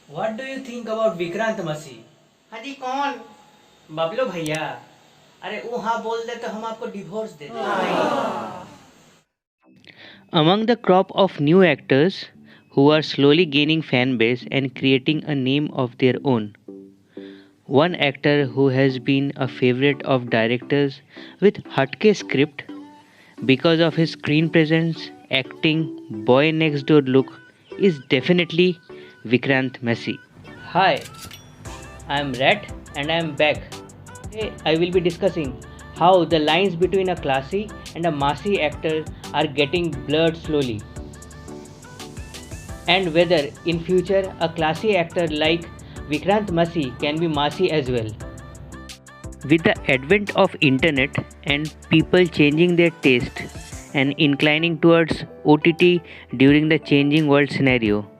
What do you think about Vikrant Massey? हाजी कौन? बबलू भैया, अरे वो हाँ बोल दे तो हम आपको डिवोर्स दे दें। Among the crop of new actors who are slowly gaining fan base and creating a name of their own, one actor who has been a favorite of directors with Hatke script because of his screen presence, acting, boy next door look is definitely Vikrant Massey. Hi, I am Rat and I am back. Today I will be discussing how the lines between a classy and a massy actor are getting blurred slowly, and whether in future a classy actor like Vikrant Massey can be massy as well. With the advent of internet and people changing their taste and inclining towards OTT during the changing world scenario,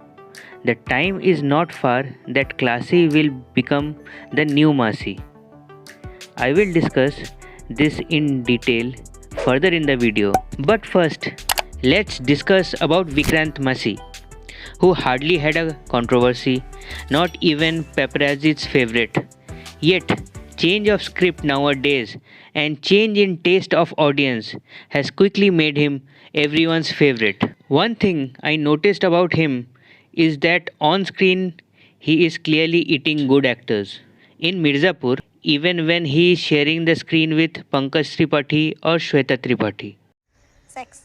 the time is not far that classy will become the new massy. I will discuss this in detail further in the video. But first, let's discuss about Vikrant Massey, who hardly had a controversy, not even paparazzi's favorite. Yet, change of script nowadays and change in taste of audience has quickly made him everyone's favorite. One thing I noticed about him is that on screen he is clearly eating good actors. In Mirzapur, even when he is sharing the screen with Pankaj Tripathi or Shweta Tripathi. Sex.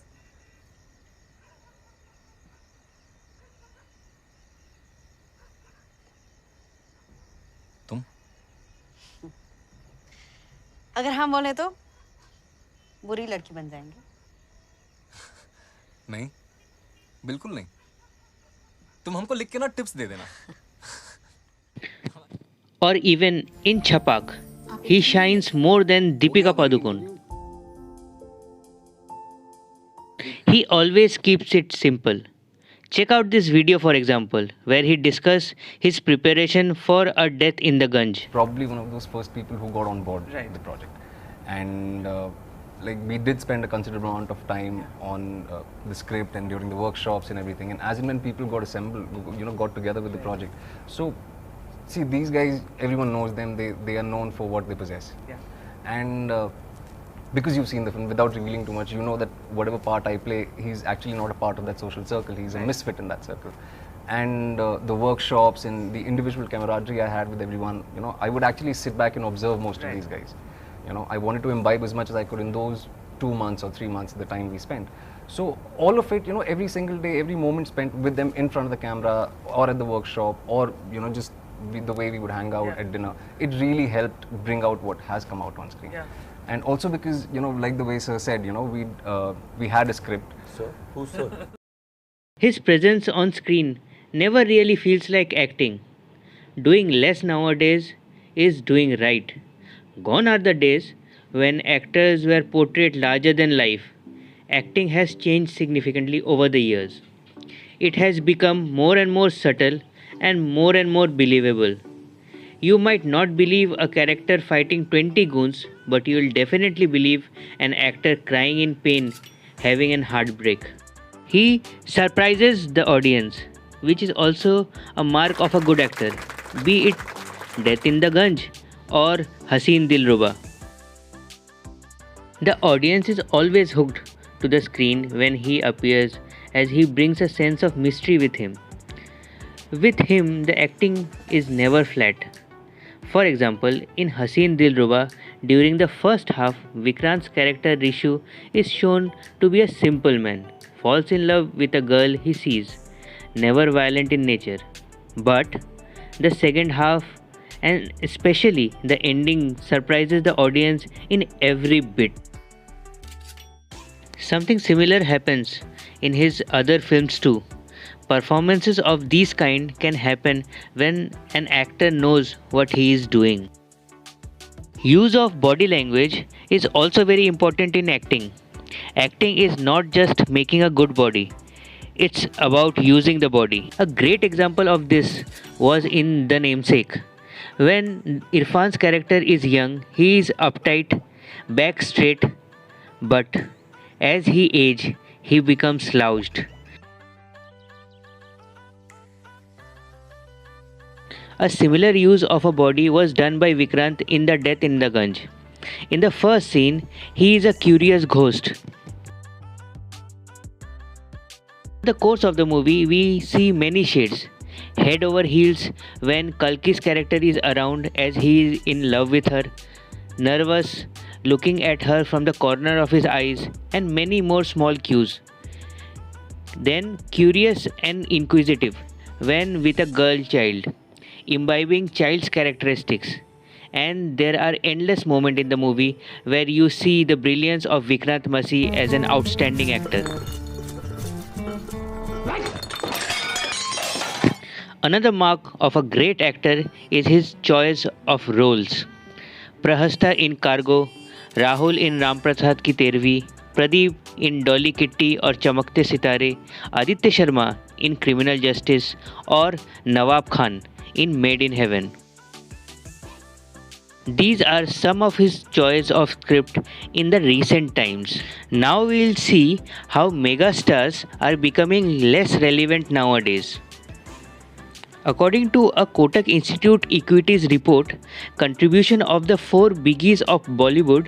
तुम अगर हम बोले तो बुरी लड़की बन जाएंगे। नहीं, बिल्कुल नहीं। तुम हमको लिख के ना टिप्स दे देना। Or even in Chapak, he shines more than Deepika Padukone. He always keeps it simple. Check out this video for example, where he discusses his preparation for a death in the Ganj. Probably one of those first people who got on board the project, and like we did spend a considerable amount of time on the script and during the workshops and everything. And as and when people got assembled, got together with the project. So, see, these guys, everyone knows them. They are known for what they possess. Yeah. And because you've seen the film, without revealing too much, you know that whatever part I play, he's actually not a part of that social circle. He's a misfit in that circle. And the workshops and the individual camaraderie I had with everyone, I would actually sit back and observe most of these guys. I wanted to imbibe as much as I could in those 2 months or 3 months, the time we spent. So all of it, every single day, every moment spent with them in front of the camera or at the workshop or, just the way we would hang out at dinner, it really helped bring out what has come out on screen. Yeah. And also because, like the way Sir said, we had a script. So, who's so? His presence on screen never really feels like acting. Doing less nowadays is doing right. Gone are the days when actors were portrayed larger than life. Acting has changed significantly over the years. It has become more and more subtle and more believable. You might not believe a character fighting 20 goons, but you will definitely believe an actor crying in pain, having an heartbreak. He surprises the audience, which is also a mark of a good actor, be it Death in the Ganj or Haseen Dilruba. The audience is always hooked to the screen when he appears, as he brings a sense of mystery with him. With him, the acting is never flat. For example, in Haseen Dilruba, during the first half, Vikrant's character Rishu is shown to be a simple man, falls in love with a girl he sees, never violent in nature. But the second half, and especially the ending, surprises the audience in every bit. Something similar happens in his other films too. Performances of these kind can happen when an actor knows what he is doing. Use of body language is also very important in acting. Acting is not just making a good body, it's about using the body. A great example of this was in The Namesake. When Irfan's character is young, he is uptight, back straight, but as he ages, he becomes slouched. A similar use of a body was done by Vikrant in The Death in the Ganj. In the first scene, he is a curious ghost. In the course of the movie, we see many shades. Head over heels when Kalki's character is around as he is in love with her, nervous, looking at her from the corner of his eyes, and many more small cues. Then curious and inquisitive when with a girl child, imbibing child's characteristics. And there are endless moments in the movie where you see the brilliance of Vikrant Massey as an outstanding actor. Another mark of a great actor is his choice of roles. Prahasta in Cargo, Rahul in Ram Prasad की तेरहवीं, प्रदीप इन Dolly kitty और चमकते सितारे, Aditya Sharma in criminal justice और नवाब Khan in Made in Heaven. These are some of his choice of script in the recent times. Now we will see how megastars are becoming less relevant nowadays. According to a Kotak Institute Equities report, contribution of the four biggies of Bollywood,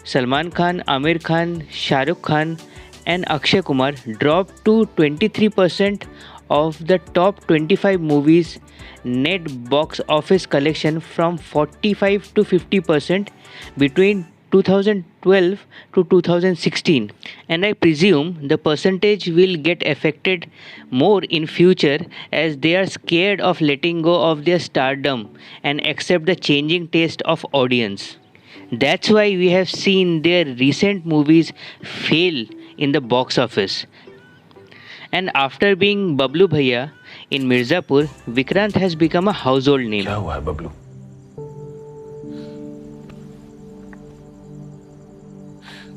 Salman Khan, Amir Khan, Shah Rukh Khan and Akshay Kumar dropped to 23% of the top 25 movies net box office collection from 45 to 50% between 2012 to 2016, and I presume the percentage will get affected more in future as they are scared of letting go of their stardom and accept the changing taste of audience. That's why we have seen their recent movies fail in the box office. And after being Bablu Bhaiya in Mirzapur, Vikrant has become a household name. क्या हुआ है बबलू?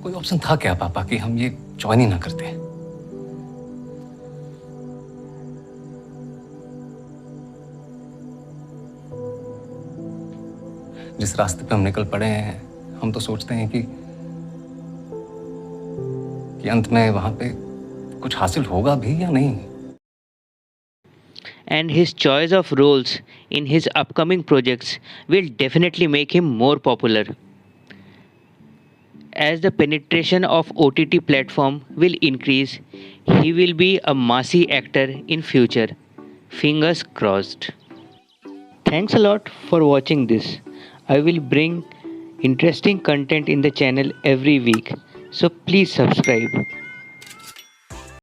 कोई option था क्या पापा कि हम ये ज्वाइन ही ना करते? जिस रास्ते पे हम निकल पड़े हैं, हम तो सोचते हैं कि अंत में वहां पे कुछ हासिल होगा भी या नहीं. And his choice of roles in his upcoming projects will definitely make him more popular. As the penetration of OTT platform will increase, he will be a massy actor in future. Fingers crossed. Thanks a lot for watching this. I will bring interesting content in the channel every week, so please subscribe.